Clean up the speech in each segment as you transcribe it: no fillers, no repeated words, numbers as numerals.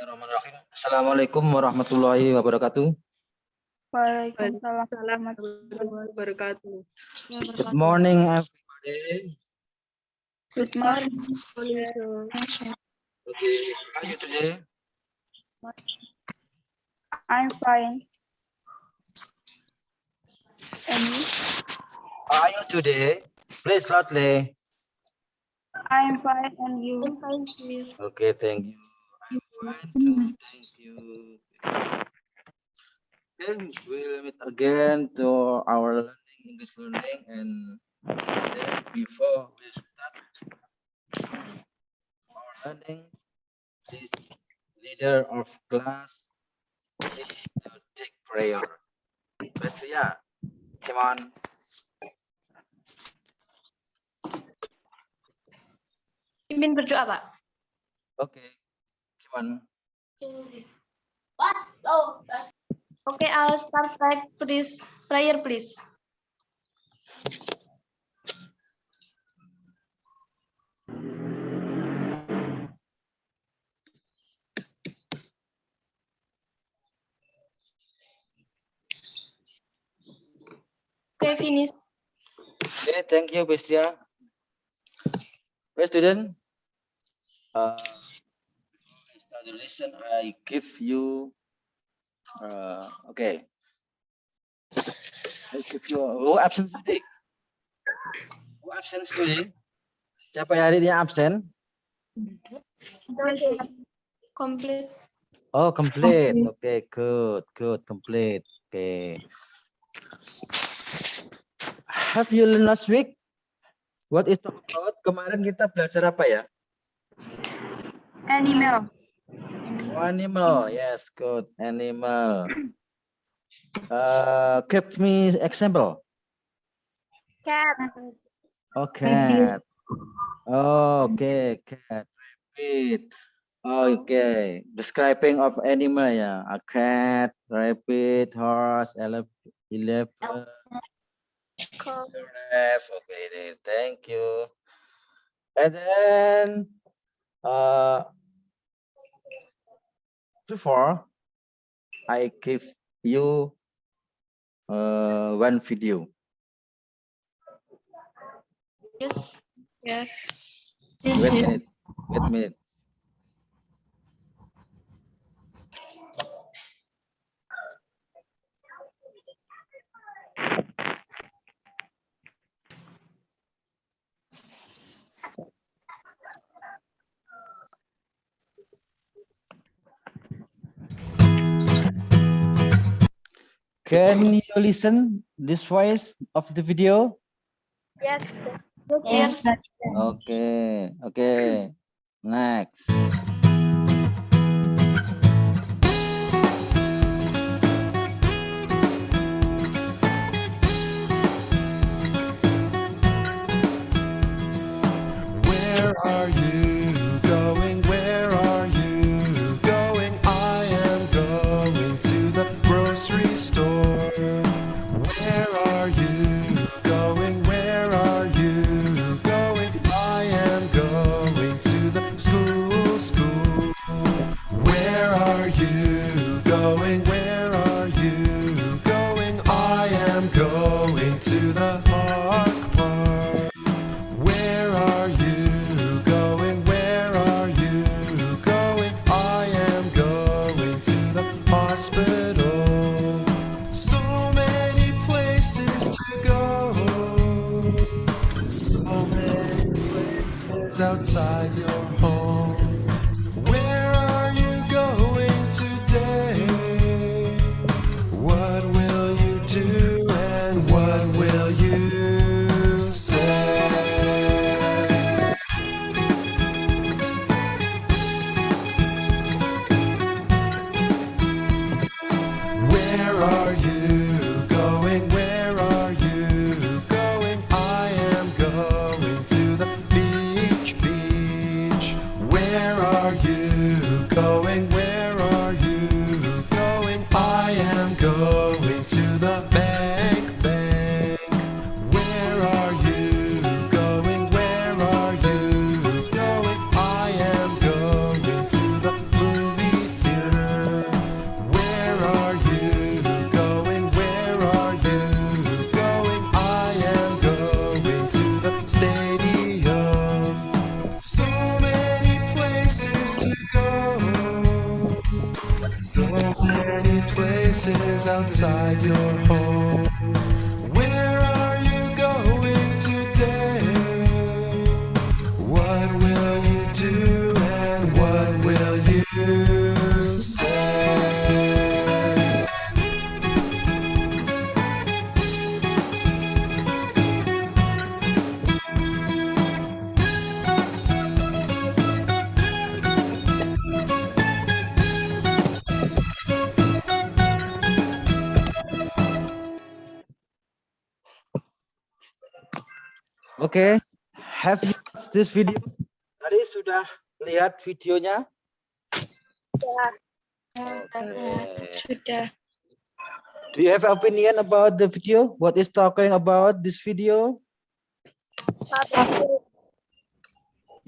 Bismillahirrahmanirrahim. Assalamualaikum warahmatullahi wabarakatuh. Waalaikumsalam warahmatullahi wabarakatuh. Good morning, everybody. Good morning. Okay, how are you today? I'm fine. And you? How are you today? Please loudly. I'm fine. And you? Okay, thank you. I'm fine too. Thank you. Okay, we'll meet again to our English learning, and then before we start our learning, this leader of class needs to take prayer. Bestia, come on. Pimpin berdoa, Pak. Okay, come on. Okay, I'll start back please. Prayer, please. Okay, finish. Okay, thank you, Bestia. Okay, student. Before I start the lesson, I give you. Okay. I give you. Who absent today? Who absent today? Siapa yang hari ini absen? Complete. Oh, complete. Okay, good, complete. Okay. Have you learned last week? What is talk about? Kemarin kita belajar apa ya? Animal. Oh, animal. Yes, good. Animal. Give me example. Cat. Oh, cat. Oh, okay, cat. Rabbit. Oh, okay. Describing of animal ya. A cat, rabbit, horse, elephant, giraffe. Okay, thank you. And then before I give you one video. Yes. Yeah. Wait a minute. Wait a minute. Can you listen this voice of the video? Yes. Yes. Okay, okay. Next. Where are you going? Where are you going? I am going to the grocery store. Where are you going? Where are you going? I am going to the school. Where are you going? Where are you going? I am going to the park. Where are you going? Where are you going? I am going to the hospital. So many places to go. So many places outside your home. Where are you going today? What will you do and what will you say? Where are you going? Where are you going? I am going to the beach. places outside your home. Where are you going today? What will you do and what will you say? Okay, have you watched this video? Tadi sudah lihat videonya? Ya. Okay. Sudah. Do you have opinion about the video? What is talking about this video?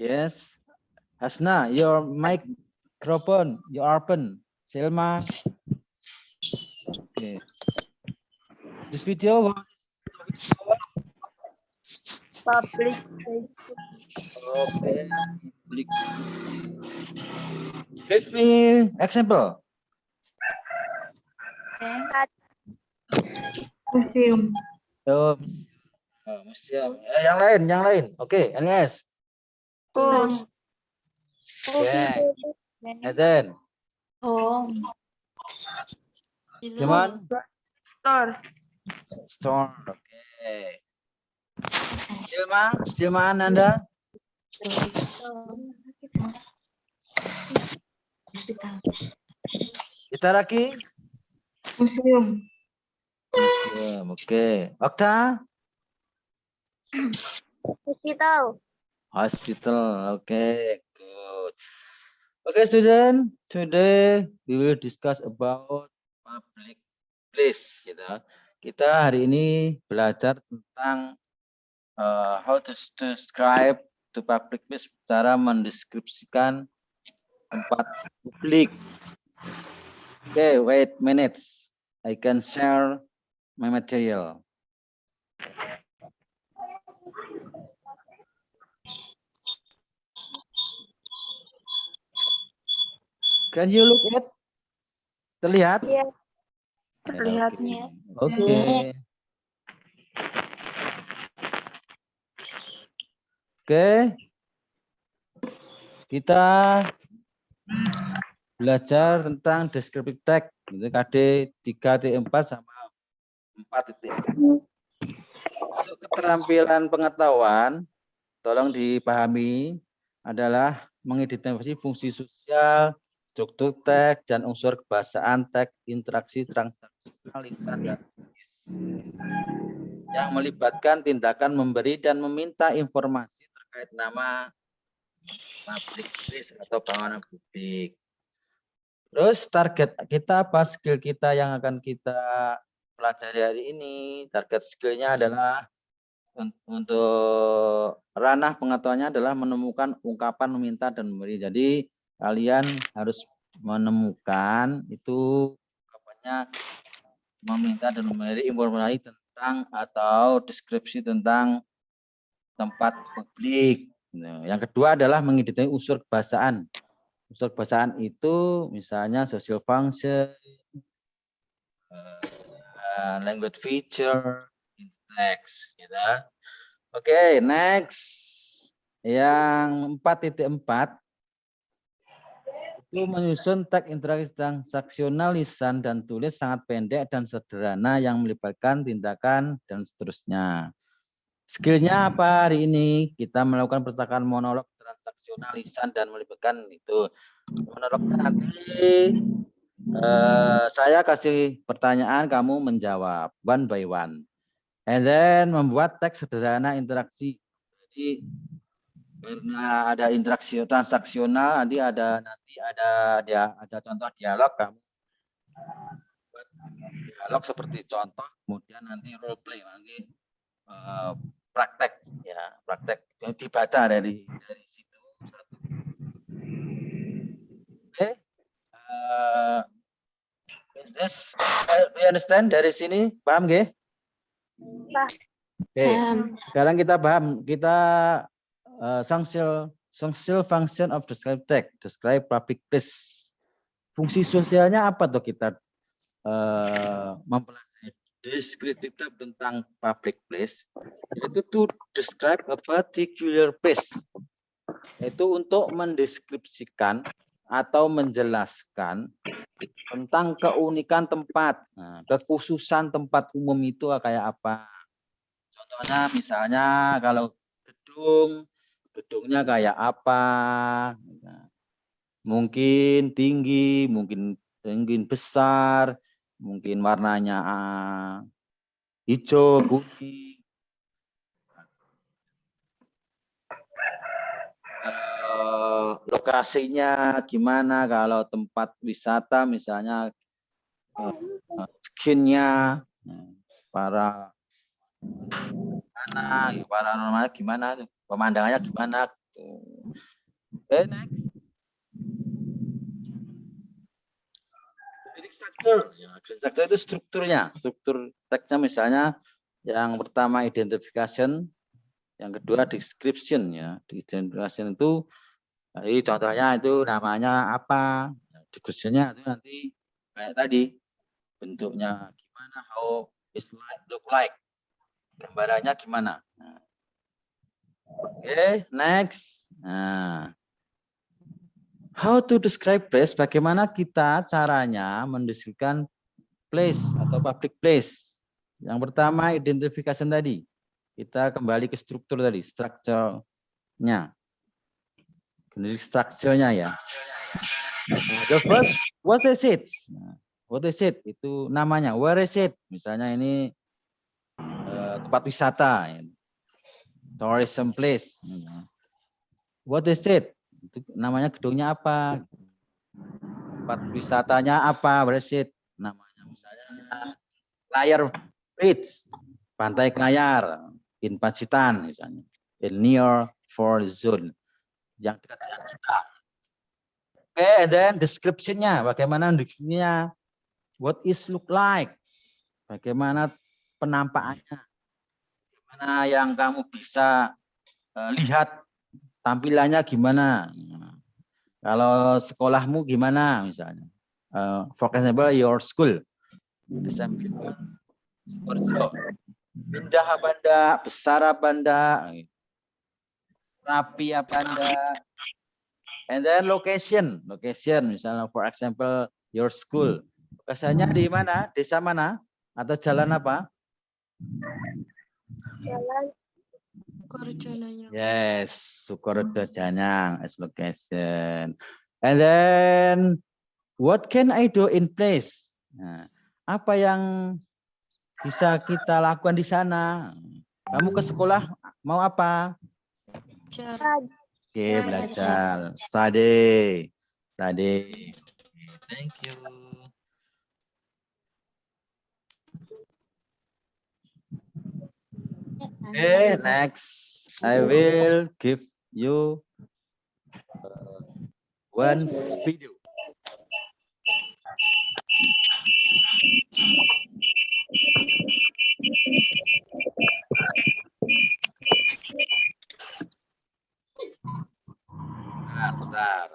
Yes. Hasna, your microphone, you open. Selma. Okay. This video was Public. okay. Give me example. Museum. Oh, museum. Yang lain. Oke, LS. Home. Okay. And then, Home. gimana? Store. Store. Oke. Silma Ananda. Hospital. Kita lagi. Museum. Museum. Oke. Okta. Hospital. Hospital. Okay, good. Okay, student. Today we will discuss about public place. Kita hari ini belajar tentang how to describe to public place, cara mendeskripsikan tempat publik. Okay, wait minutes. I can share my material. Can you look at? Terlihat? Ya. Terlihat, Oke. yes. Oke. Oke. Kita belajar tentang descriptive text, KD 3.4 sama 4.4. Untuk keterampilan pengetahuan, tolong dipahami adalah mengidentifikasi fungsi sosial, struktur teks, dan unsur kebahasaan teks, interaksi transaksional lisan dan tulis yang melibatkan tindakan memberi dan meminta informasi terkait nama public place atau bangunan publik. Terus target kita apa, skill kita yang akan kita pelajari hari ini? Target skillnya adalah untuk ranah pengetahuannya adalah menemukan ungkapan meminta dan memberi. Jadi kalian harus menemukan itu ungkapannya meminta dan memberi informasi tentang atau deskripsi tentang tempat publik. Yang kedua adalah mengidentifikasi unsur kebahasaan. Unsur kebahasaan itu misalnya social function, language feature, text, gitu. Oke, next. Yang 4.4 itu menyusun teks interaksi transaksional lisan dan tulis sangat pendek dan sederhana yang melibatkan tindakan dan seterusnya. Skillnya apa hari ini? Kita melakukan percakapan monolog transaksional lisan dan melibatkan itu. Monolognya nanti saya kasih pertanyaan, kamu menjawab one by one. And then membuat teks sederhana interaksi. Jadi karena ada interaksi transaksional, nanti ada contoh dialog, kamu buat dialog seperti contoh, kemudian nanti role play, nanti praktek ya, praktek yang dibaca dari situ. Oke. Is this we understand dari sini, paham nggih? Oke, sekarang kita paham, kita social function of describe text, describe public place. Fungsi sosialnya apa tuh kita mempelajari deskriptif tentang public place, yaitu to describe a particular place, itu untuk mendeskripsikan atau menjelaskan tentang keunikan tempat, kekhususan tempat umum itu kayak apa. Contohnya misalnya kalau gedungnya kayak apa, mungkin tinggi, mungkin besar, mungkin warnanya hijau, putih. Lokasinya gimana, kalau tempat wisata misalnya skinnya para paranormal gimana, pemandangannya gimana. Okay, next. Struktur itu strukturnya, struktur teksnya misalnya yang pertama identification, yang kedua description ya. Identification itu jadi contohnya itu namanya apa, description-nya itu nanti kayak tadi bentuknya gimana, how it look like, gambarannya gimana. Oke, next. How to describe place, bagaimana kita caranya mendeskripsikan place atau public place. Yang pertama identification tadi. Kita kembali ke struktur tadi, structure-nya. Strukturnya ya. The first, what is it? What is it? Itu namanya. Where is it? Misalnya ini tempat wisata, tourism place. What is it? Itu namanya gedungnya apa? Tempat wisatanya apa? Where is it? Namanya misalnya Layar Beach, Pantai Kelayar, in Pacitan misalnya, in near for zone, yang dekat dengan kita. Oke, and then description-nya, bagaimana deskripsinya? What is look like? Bagaimana penampakannya? Bagaimana yang kamu bisa lihat tampilannya gimana? Kalau sekolahmu gimana misalnya? For example, your school. Indah apa enggak? Besar apa enggak? Rapi apa enggak? And then location, misalnya for example your school. Lokasinya di mana? Desa mana? Atau jalan apa? Jalan. Yes, Sukorejo Janyang as location. And then what can I do in place? Nah, apa yang bisa kita lakukan di sana? Kamu ke sekolah mau apa? Oke, belajar. Study. Thank you. Okay, next. I will give you one video. Bentar.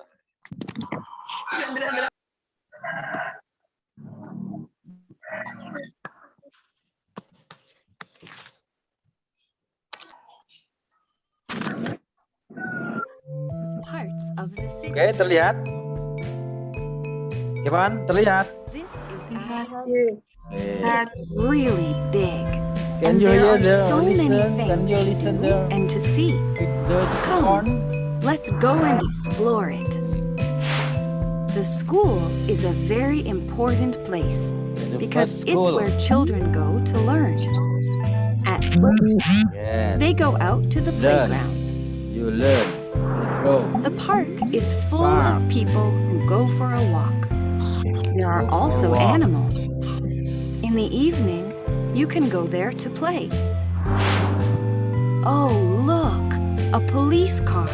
Parts of the city. Oke, terlihat? Gimana? Terlihat? This is Eh, really big. Can And you there hear are the so many listen? Can things you to listen do the and to see. sound? Come, let's go and explore it. The school is a very important place because it's where children go to learn. At Yes. they go out to the Learn. playground. You learn. Go. The park is full of people who go for a walk. There are Go for a also walk. animals. In the evening, you can go there to play. Oh, look, a police car.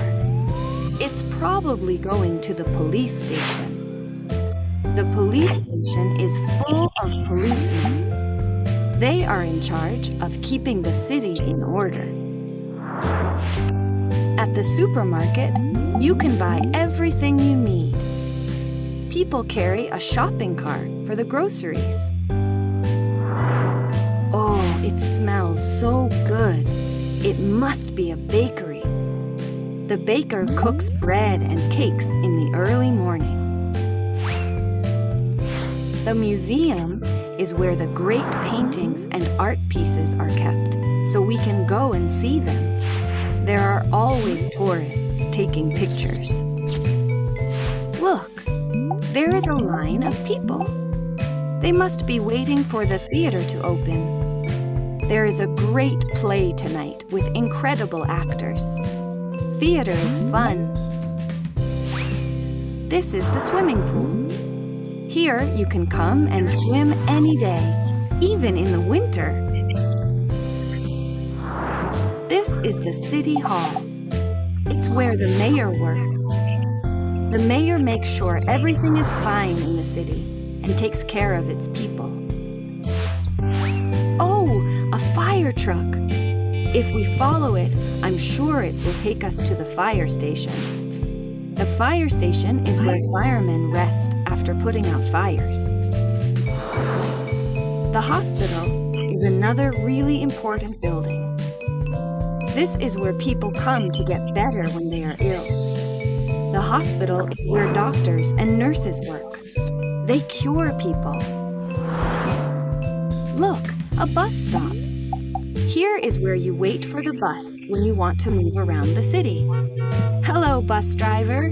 It's probably going to the police station. The police station is full of policemen. They are in charge of keeping the city in order. At the supermarket, you can buy everything you need. People carry a shopping cart for the groceries. Oh, it smells so good. It must be a bakery. The baker cooks bread and cakes in the early morning. The museum is where the great paintings and art pieces are kept, so we can go and see them. There are always tourists taking pictures. Look, there is a line of people. They must be waiting for the theater to open. There is a great play tonight with incredible actors. Theater is fun. This is the swimming pool. Here you can come and swim any day, even in the winter. This is the City Hall. It's where the mayor works. The mayor makes sure everything is fine in the city and takes care of its people. Oh, a fire truck! If we follow it, I'm sure it will take us to the fire station. The fire station is where firemen rest after putting out fires. The hospital is another really important building. This is where people come to get better when they are ill. The hospital is where doctors and nurses work. They cure people. Look, a bus stop. Here is where you wait for the bus when you want to move around the city. Hello, bus driver.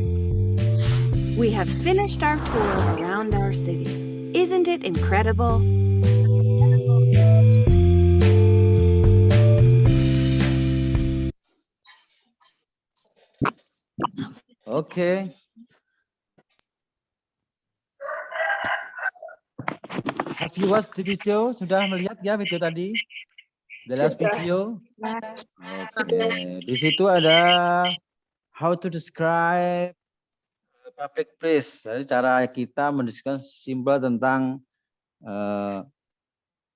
We have finished our tour around our city. Isn't it incredible? Oke. Have you watched the video? Sudah melihat ya video tadi? The last video? Oke. Di situ ada how to describe public place. Jadi cara kita mendeskripsikan simbol tentang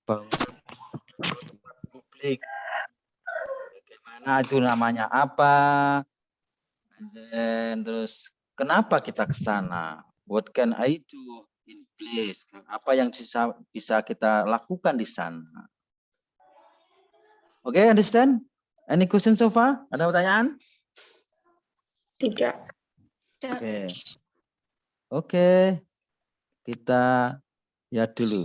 bangunan publik. Bagaimana itu namanya apa? Dan terus kenapa kita ke sana? What can I do in place? Apa yang bisa kita lakukan di sana? Oke, understand? Any question so far? Ada pertanyaan? Tidak. Oke. Oke. Kita lihat dulu.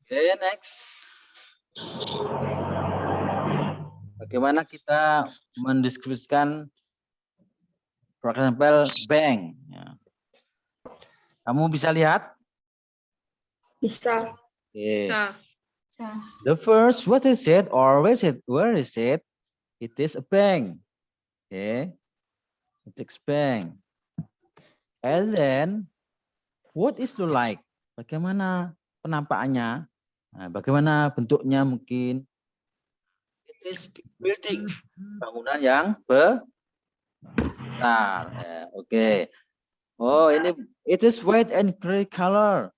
Oke, next. Bagaimana kita mendeskripsikan, for example, bank? Ya. Kamu bisa lihat? Bisa. Okay. The first, what is it or where is it? It is a bank. Okay. It is bank. And then, what is it like? Bagaimana penampakannya? Nah, bagaimana bentuknya mungkin? It is building. Bangunan yang besar. Oke. Oh, ini it is white and gray color.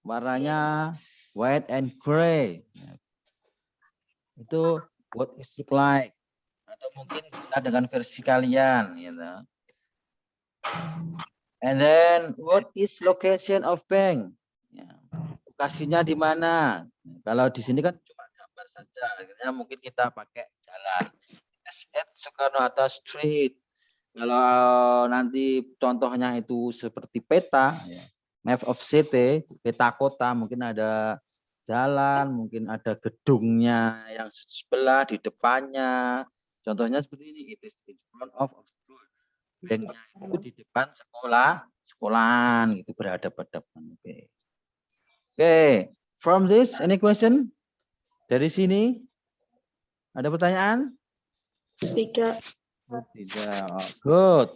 Warnanya white and gray. Itu what is look like. Atau mungkin kita dengan versi kalian, gitu. And then what is location of bank? Ya, lokasinya di mana? Kalau di sini kan cuma gambar saja, akhirnya mungkin kita pakai jalan. At Soekarno-Hatta Street. Kalau nanti contohnya itu seperti peta, ya, map of city, peta kota, mungkin ada jalan, mungkin ada gedungnya yang sebelah di depannya. Contohnya seperti ini, it is in front of a school. Banknya itu di depan sekolahan, itu berhadapan-hadapan. Oke. Oke, from this, any question? Dari sini, ada pertanyaan? Tidak. Tidak. Good.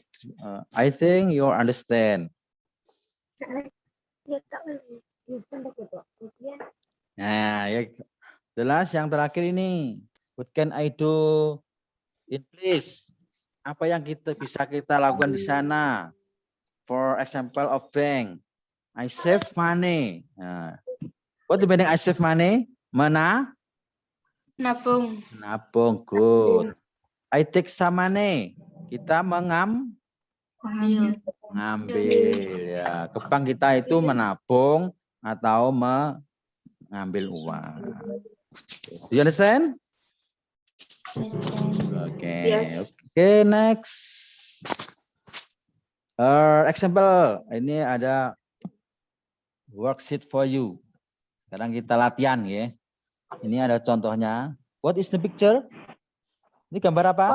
I think you understand. Nah, ya jelas yang terakhir ini. What can I do in place? Apa yang bisa kita lakukan di sana? For example of bank. I save money. Nah, what the meaning I save money? Nabung. Nabung. Good. I take some money. Kita Ambil. mengambil ya. Kepang kita itu menabung atau mengambil uang. Do you understand? Okay. Yes. Okay, next. Example. Ini ada worksheet for you. Sekarang kita latihan ya. Ini ada contohnya. What is the picture? Ini gambar apa?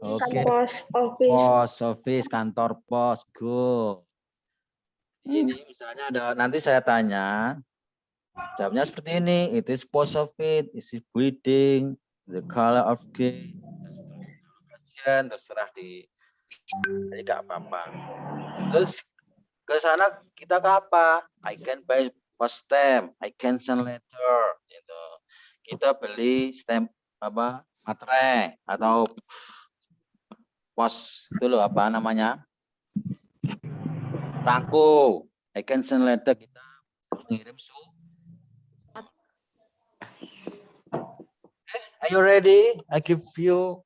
Oke. Post office. Post office, kantor pos. Good. Ini misalnya ada, nanti saya tanya. Jawabnya seperti ini. It is post office. Is it building? The color of gate. Terserah di. Jadi nggak apa-apa. Terus ke sana kita ke apa? I can buy post stamp. I can send letter. Gitu. Kita beli stamp apa? Materai atau pos itu loh, apa namanya? Rangko. I can send letter, kita mengirim Are you ready? I give you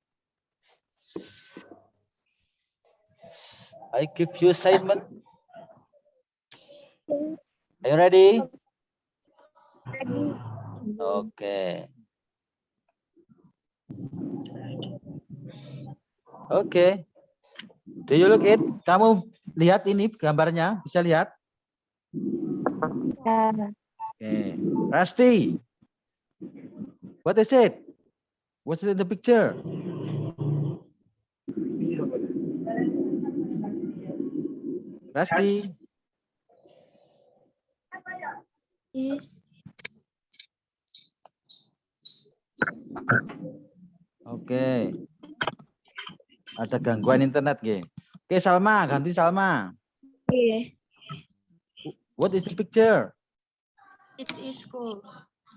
assignment. Are you ready? Okay. Okay. Do you look it? Kamu lihat ini gambarnya? Bisa lihat? Okay. Rusty. What is it? What's in the picture? Rusty. Yes. Oke. Ada gangguan internet, Ge. Oke, Salma, ganti Salma. Okay. What is the picture? It is cool.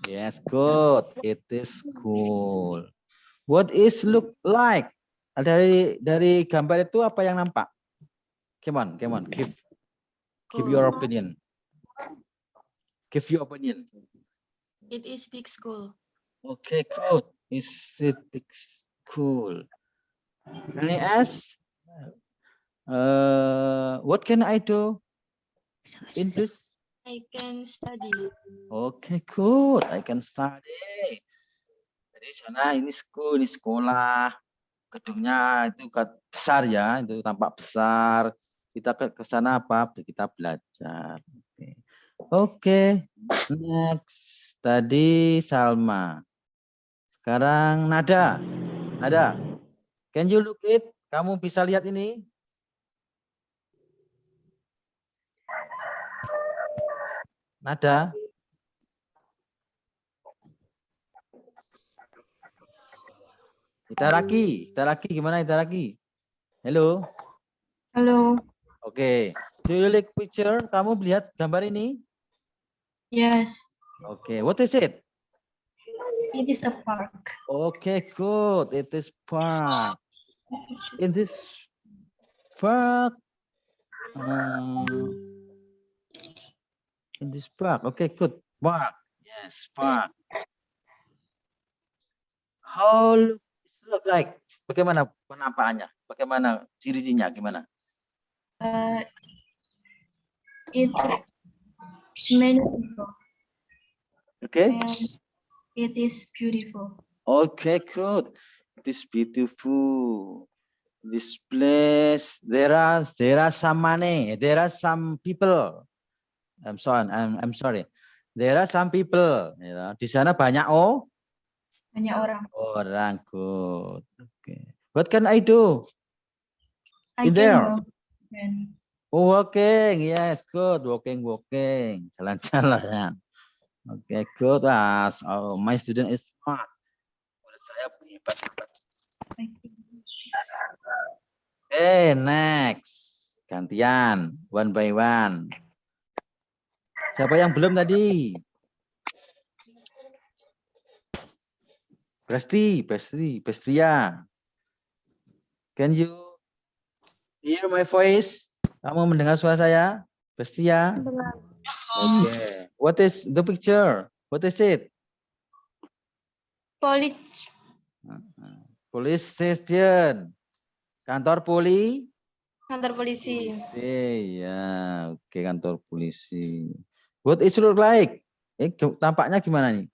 Yes, good. It is cool. What is look like? Dari gambar itu apa yang nampak? Come on. Give your opinion. Give your opinion. It is big school. Okay, good. Is it cool? Any else? What can I do in this? I can study. Okay, good. I can study. Jadi sana ini school, ini sekolah. Gedungnya itu besar ya, itu tampak besar. Kita ke sana apa? Kita belajar. Oke. Next. Tadi Salma. Sekarang Nada. Nada. Can you look it? Kamu bisa lihat ini? Nada. Itaraki gimana Itaraki? Hello. Halo. Oke. Do you like picture? Kamu lihat gambar ini? Yes, Oke. What is it? it is a park. Okay, good. It is park. In this park. In this park. Okay, good. Park. Yes, park. How look like? Bagaimana penampakannya? Bagaimana ciri-cirinya? Gimana? It is many people Okay. and it is beautiful. Okay, good. It is beautiful. This place, there are some money. There are some people. I'm sorry. There are some people. You know. Di sana banyak Banyak orang. orang. Good. Okay. What can I do? I In can there. walk and Walking. Yes, good. Walking. Jalan-jalan. Okay, good. Oh, my student is smart. Murid saya hebat. I can Okay, next. Gantian. One by one. Siapa yang belum tadi? Bestia. Can you hear my voice? Kamu mendengar suara saya? Bestia? Okay. What is the picture? What is it? College. Police station. Kantor polisi. Kantor polisi. Ya, oke, kantor polisi. What it look like? Tampaknya gimana nih?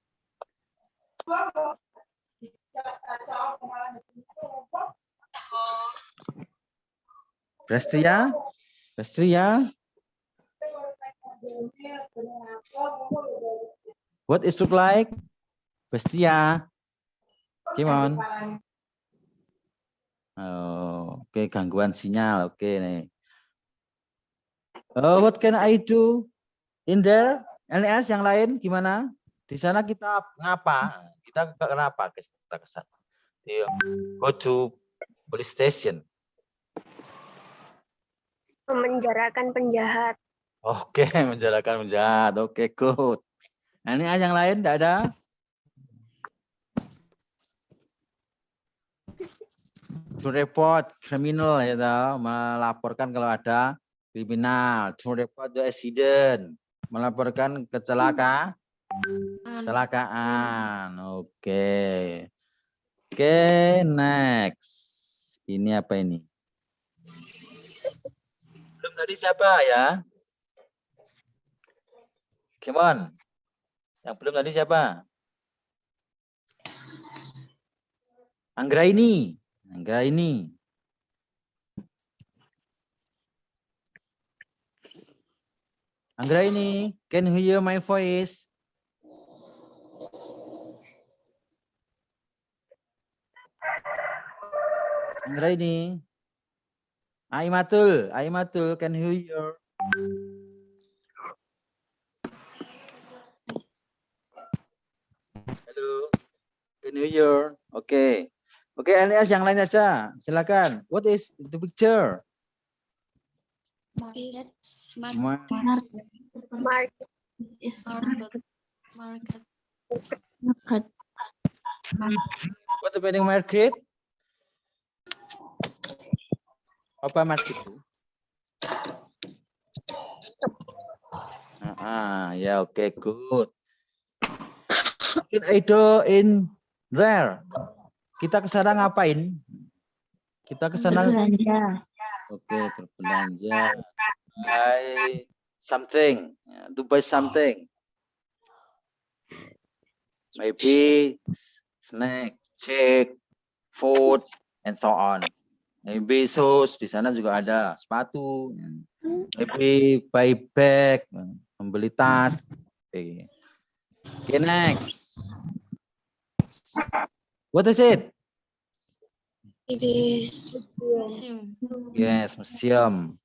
Prestria? What it look like? Prestria? Come on. Oh, oke, gangguan sinyal. Oke nih. What can I do in there? LS yang lain gimana? Di sana kita ngapa? Kita kenapa kita ke sana? Go to police station. Memenjarakan penjahat. Oke, menjarakan penjahat. Oke, good. Nah, ini yang lain tidak ada? To report criminal, ya tahu, melaporkan kalau ada kriminal. To report the accident, melaporkan kecelakaan. Oke. Oke, next. Ini apa ini? Belum tadi siapa ya? Come on. Yang belum tadi siapa? Anggraini. Anggraini, can you hear my voice? Anggraini. Aimatul, can you hear? Halo, can you hear? Oke. Oke, LS yang lain aja. Silakan. What is the picture? Market. What the meaning market? Apa market itu? Ya, oke, good. Can I do in there? Kita ke sana ngapain? Kita ke sana oke, berbelanja. Buy something. To buy something. Maybe snack, check, food, and so on. Maybe shoes, di sana juga ada sepatu. Maybe buy bag, membeli tas. Okay, next. What is it? It is Yes, museum.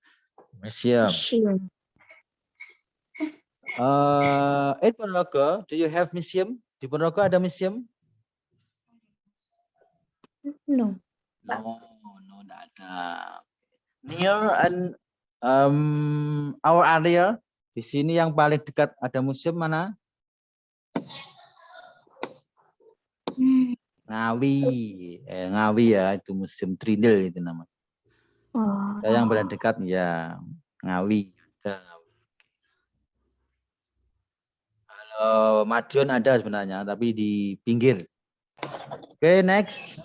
In Ponorogo, do you have museum? Di Ponorogo ada museum? No. No, tidak ada. Near and our area, di sini yang paling dekat ada museum mana? Ngawi ya, itu museum Trindel itu namanya. Yang paling dekat ya Ngawi. Kalau Madiun ada sebenarnya, tapi di pinggir. Oke, next.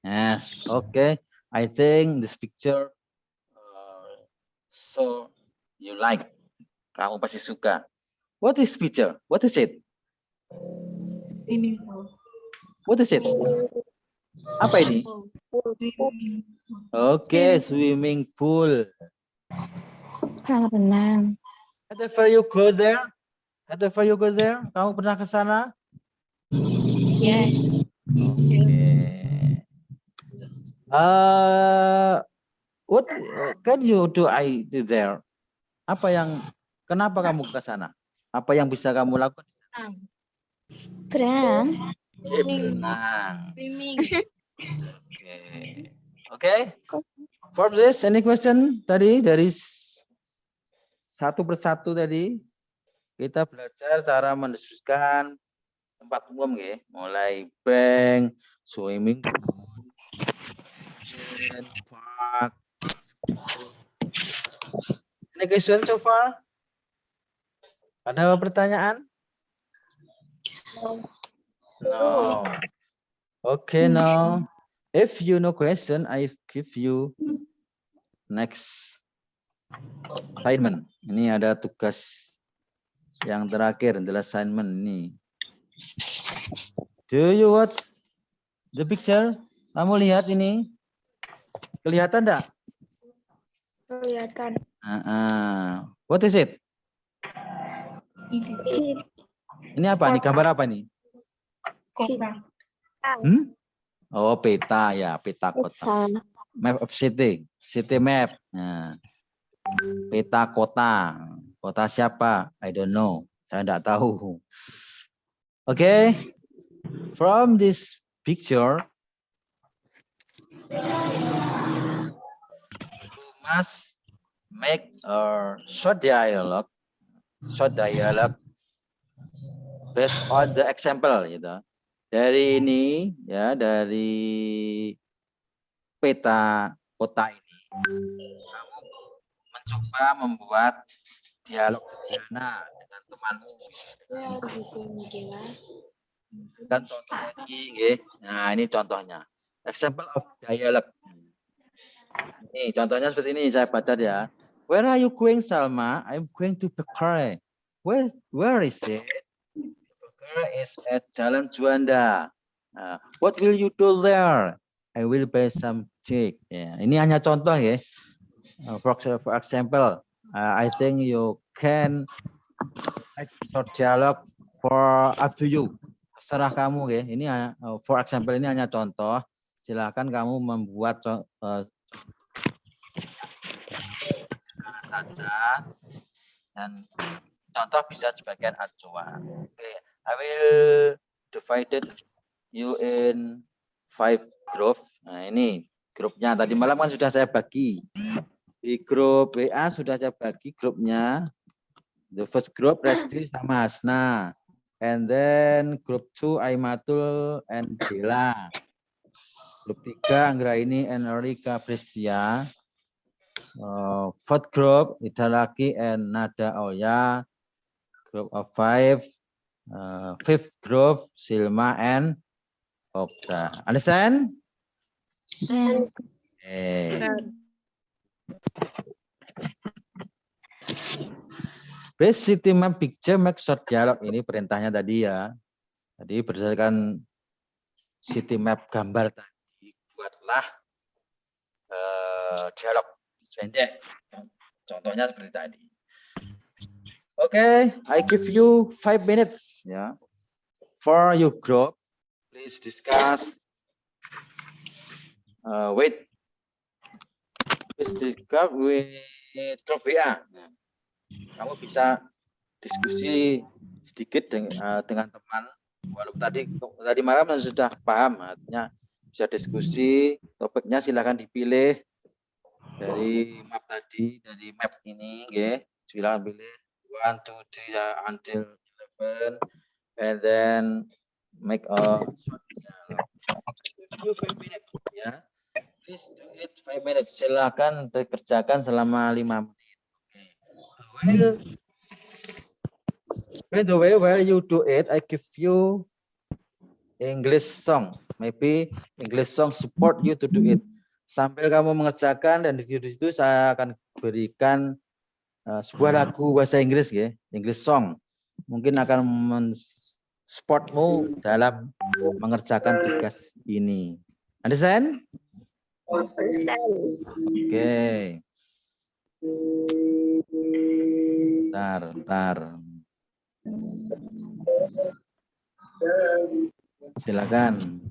Yes, okay. I think this picture so you like. Kamu pasti suka. What is picture? What is it? Swimming pool. What is it? Apa ini? Oke, swimming pool. Kolam renang. Whenever you go there? Kamu pernah ke sana? yes. Okay. What can you do there? Kenapa kamu ke sana? Apa yang bisa kamu lakukan? Berenang. Berenang. Okay. For this, any question tadi dari satu persatu tadi kita belajar cara mendeskripsikan tempat umum ya, mulai bank, swimming pool, park. Any question so far? Ada pertanyaan? No. Okay, no. If you know question, I give you next assignment. Ini ada tugas yang terakhir adalah assignment ini. Do you watch the picture? Kamu lihat ini? Kelihatan enggak? Kelihatan. What is it? Ini apa nih? Gambar apa nih? Kota. Oh, peta ya, peta kota. Map of city, city map. Nah, peta kota. Kota siapa? I don't know. Saya enggak tahu. Okay. From this picture, you must make a short dialogue based on the example, gitu. Dari ini, ya, dari peta kota ini, kamu mencoba membuat dialog sederhana dengan temanmu. Kan contohnya ini, nah ini contohnya. Example of dialogue. Ini contohnya seperti ini, saya baca ya. Where are you going, Salma? I'm going to Bekare. Where is it? Bekare is at Jalan Juanda. What will you do there? I will buy some cake. Ya, ini hanya contoh ya. For example, I think you can make short dialogue for up to you. Terserah kamu ya. Ini for example ini hanya contoh. Silakan kamu membuat saja dan contoh bisa sebagian acuan. Okay. I will divide you in 5 group. Nah ini grupnya tadi malam kan sudah saya bagi. Di grup WA sudah saya bagi grupnya. The first group Resti sama Hasna. And then group 2 Aimatul and Bella. Grup 3 Anggraini and Erika Pristia. Fourth group Idalaki and Nada Oya. Group of 5. Fifth group Silma and Opta. Understand? Yes. Okay. Base city map picture make short dialog, ini perintahnya tadi ya. Jadi berdasarkan city map gambar tadi buatlah dialog pendek. Contohnya seperti tadi. Okay, I give you 5 minutes ya. For your group, please discuss. Please discuss with group WA. Kamu bisa diskusi sedikit dengan teman. Walaupun tadi malam sudah paham, artinya bisa diskusi. Topiknya silakan dipilih dari map tadi, dari map ini, ya. Silakan pilih 1, 2, 3 until 11, and then make a short dialog. 5 minutes, ya. Please do it 5 minutes. Silakan dikerjakan selama 5 menit. By the way, while you do it, I give you English song. Maybe English song support you to do it. Sambil kamu mengerjakan dan di situ saya akan berikan sebuah lagu bahasa Inggris ya, English song. Mungkin akan men-supportmu dalam mengerjakan tugas ini. Understand? Understand. Oke. Bentar. Silakan.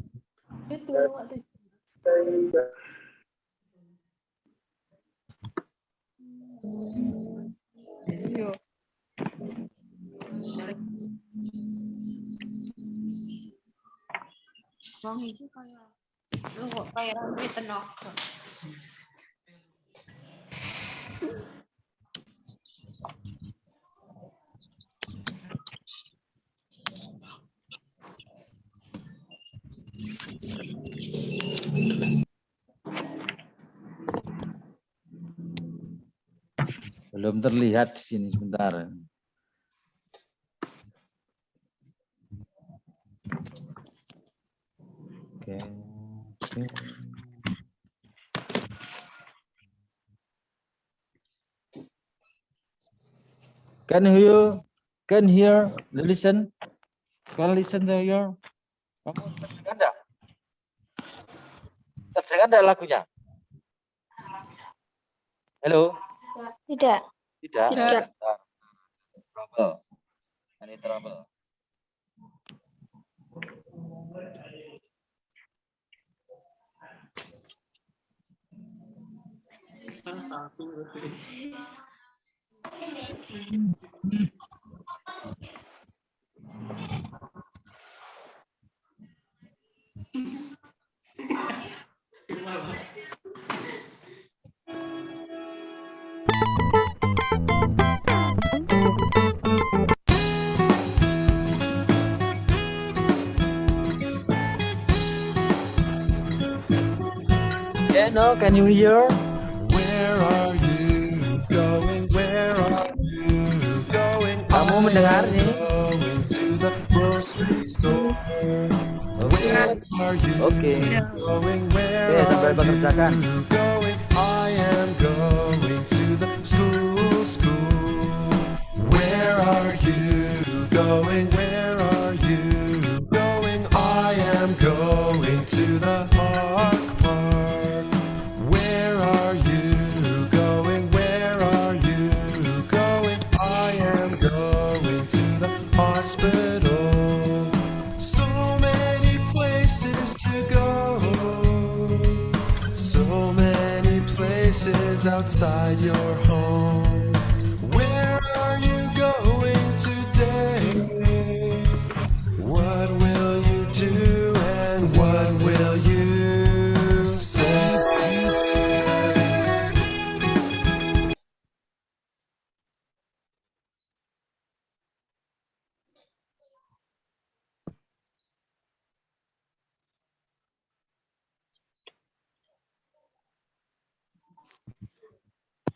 Bang itu kayak lu kok kayak rambut tenaga. Belum terlihat di sini sebentar. Oke. Can hear listen? Can listen to your? Kamu terdengar enggak? Terdengar enggak lagunya? Halo? Tidak. Tidak. Tidak. Oh, trouble. Any trouble? Yeah, no, can you hear? Where are you going? Where are you going? Kamu mendengar nih? Going to the grocery store. Oke. Where are you Oke. going? Where Oke, sambil are bekerjakan. you going? I am going to the school. Where are you going? Where are you going? I am going to the park. Where are you going? Where are you going? I am going to the hospital. So many places to go. So many places outside your home. Where are you going today? What will you do and what will you say?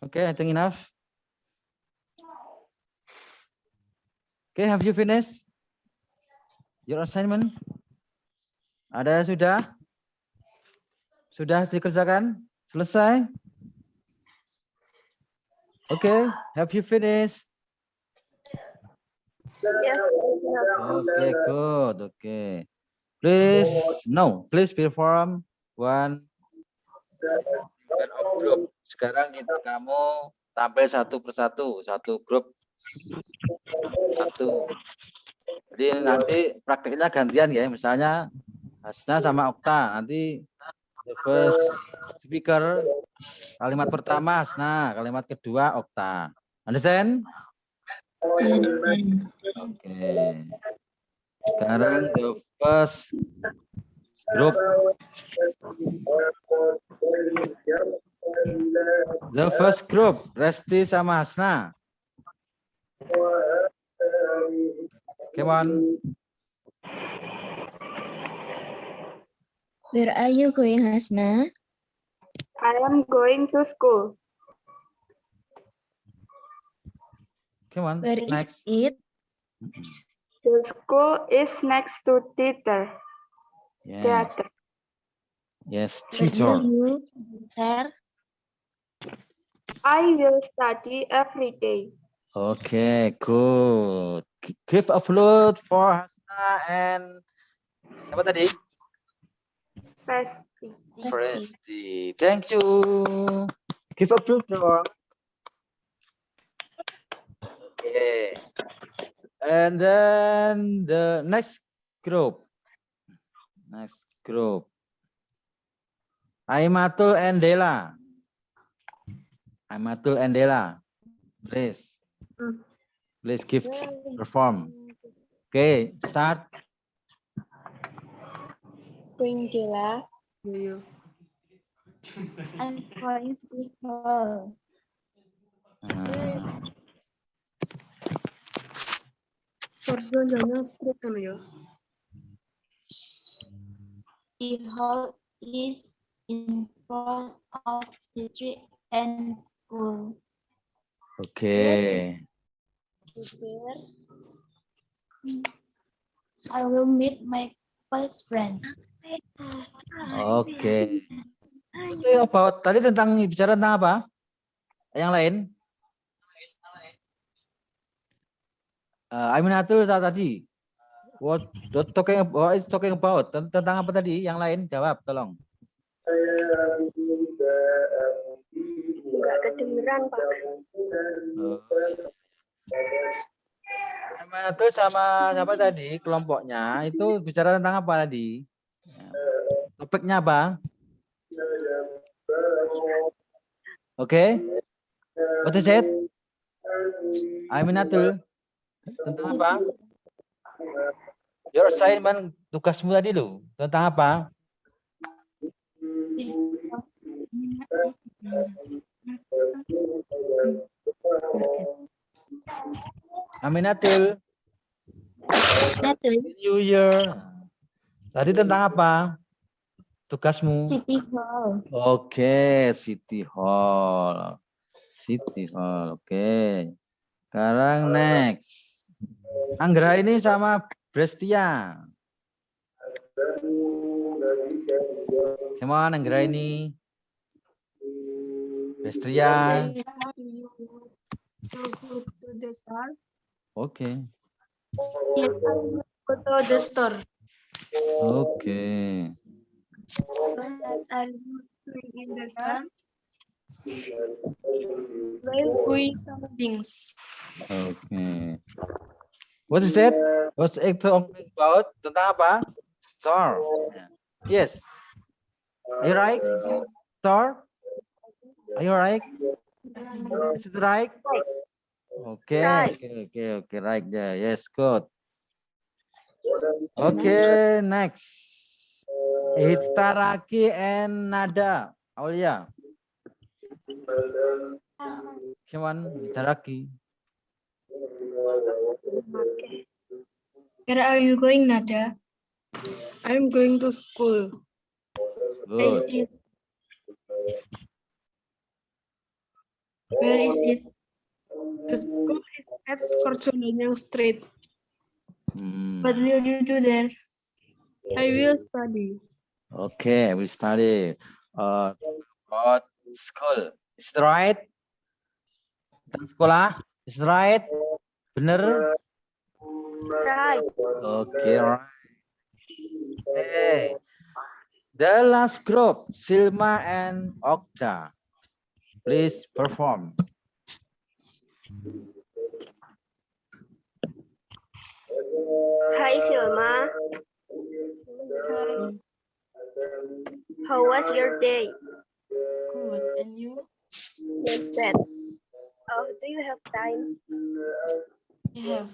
Okay, I think enough. Okay, have you finished your assignment? Ada sudah? Sudah dikerjakan? Selesai? Okay, have you finished? Yes. Okay, good. Okay. Please perform one of group. Sekarang kamu tampil satu persatu, satu grup satu. Jadi nanti prakteknya gantian ya, misalnya Hasna sama Okta. Nanti the first speaker kalimat pertama Hasna, kalimat kedua Okta. Understand? Oke. Sekarang the first group. The first group, Resti sama Hasna. Come on. Where are you going, Hasna? I am going to school. Come on. Where is Next. it? The school is next to theater. Yes. Yes, What will teacher. you do there? I will study every day. Okay, good. Give a float for Hasna and siapa tadi? Resti. Resti. Thank you. Give a float dong. Okay. And then the next group. Aimatul and Dela. Please give perform. Okay, start. Going Dela. I'm going to school. The hall is in front of the tree and school. Okay. I will meet my best friend. Oke. Itu about tadi bicara tentang apa? Yang lain? Aminatul tadi. What is talking about? Tentang apa tadi? Yang lain jawab, tolong. Enggak kedengeran, Pak. Aminatul sama siapa tadi? Kelompoknya itu bicara tentang apa tadi? Topiknya apa? Oke. What is it? Aminatul. Tentang apa? Your assignment, tugasmu tadi lo. Tentang apa? Aminatul. New Year. Tadi tentang apa? Tugasmu? City Hall. Oke, City Hall. City Hall. Oke. Sekarang next. Anggra ini sama Brestia. Come on, Anggra ini. Brestia. To the store. Oke. Yes, go to the store. Oke. Are you doing in the store? While doing some things. Oke. What is that? What's it talking about? Tentang apa? Store. Yes. Are you right? Store? Are you right? Is it right? Okay. Right. Okay. Right. Yeah. Yes. Good. Okay. Next. Hitaraki and Nada. Aulia. Come on, Hitaraki. Where are you going, Nada? I'm going to school. Where is Good. it? Where is it? The school is at Skorjolonyang Street. What will you do there? I will study. Okay, we study about school. Is it right? Tentang sekolah. Is it right? Bener? Right. Okay, right. Hey, the last group, Silma and Okta. Please perform. Hi Silma. How was your day? Good. And you? Not bad. Oh, do you have time? You have.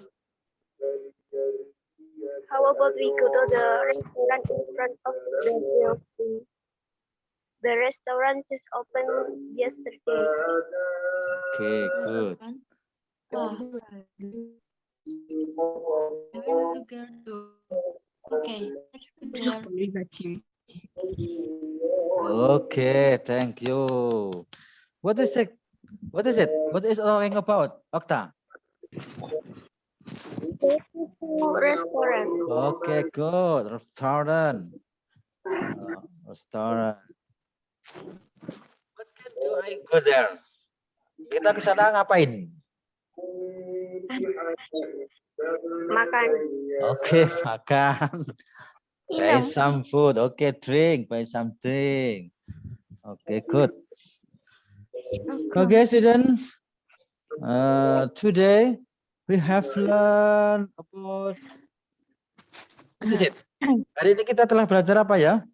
How about we go to the restaurant in front of the building? The restaurant just opened yesterday. Okay, good. Wah. I want to go to. Okay. Let's go there. Okay, thank you. What is it? What is it? What is talking about, Okta? Restaurant. Okay, good. Restaurant. Restaurant. What can do I go there? Kita ke sana ngapain? Makan. Okay, makan. Buy some food. Okay, drink. Buy something. Okay, good. Okay, student. Today we have learned about. What is it? Hari ini kita telah belajar apa ya?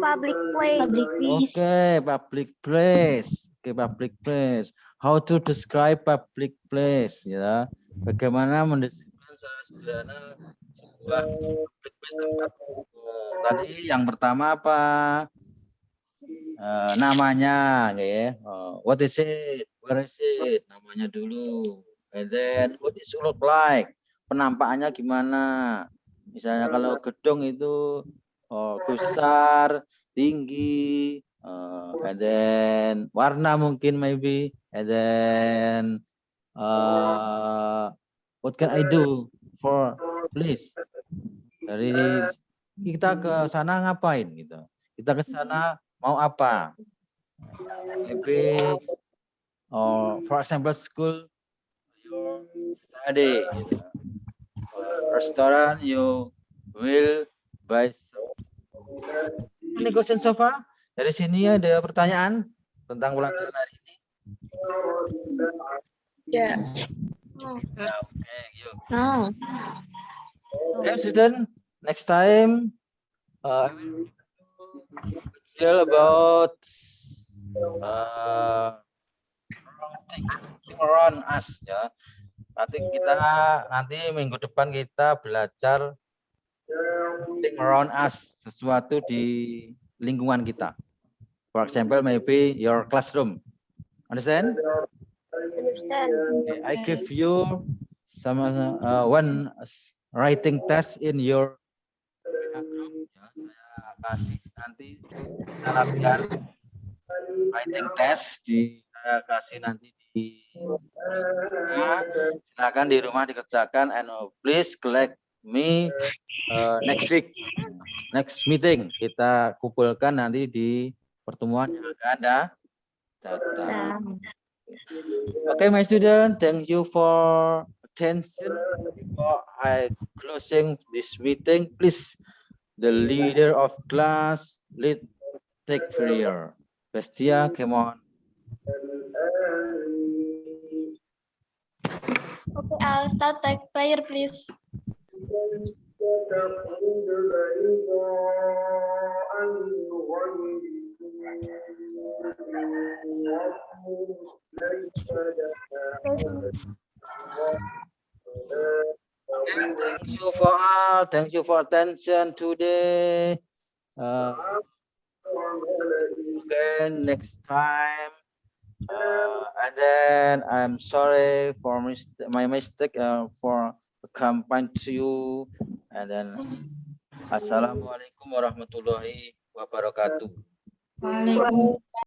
Public place. Okay, public place. Okay, public place. How to describe public place, ya? Bagaimana mendeskripsikan secara sederhana sebuah public place tempat umum. Tadi yang pertama apa? Namanya, ya. What is it? Where is it? Namanya dulu. And then what is it look like? Penampakannya gimana? Misalnya kalau gedung itu besar, tinggi, and then warna mungkin maybe, and then what can I do for please? Dari kita ke sana ngapain gitu. Kita ke sana mau apa? Maybe for example school you study, gitu. Restaurant you will buy some. Any question so far? Dari sini ada pertanyaan tentang pelajaran hari ini? Ya. Ya, oke, yuk. No. Okay, student, next time I will tell about wrong thing around us, ya. Nanti minggu depan kita belajar thing around us, sesuatu di lingkungan kita. For example, maybe your classroom. Understand? Understand. Okay, I give you some one writing test in your group. Ya, saya kasih nanti kita latihan writing test saya kasih nanti di silakan di rumah dikerjakan and please collect me next week, next meeting kita kumpulkan nanti di pertemuan yang akan datang. Okay, my student, thank you for attention. Before I closing this meeting, please, the leader of class, take prayer. Bestia, come on. Okay, I'll start take prayer, please. Thank you for all. Thank you for attention today. Okay, next time. And then I'm sorry for my mistake for accompanying to you. And then Assalamualaikum warahmatullahi wabarakatuh. Waalaikumsalam.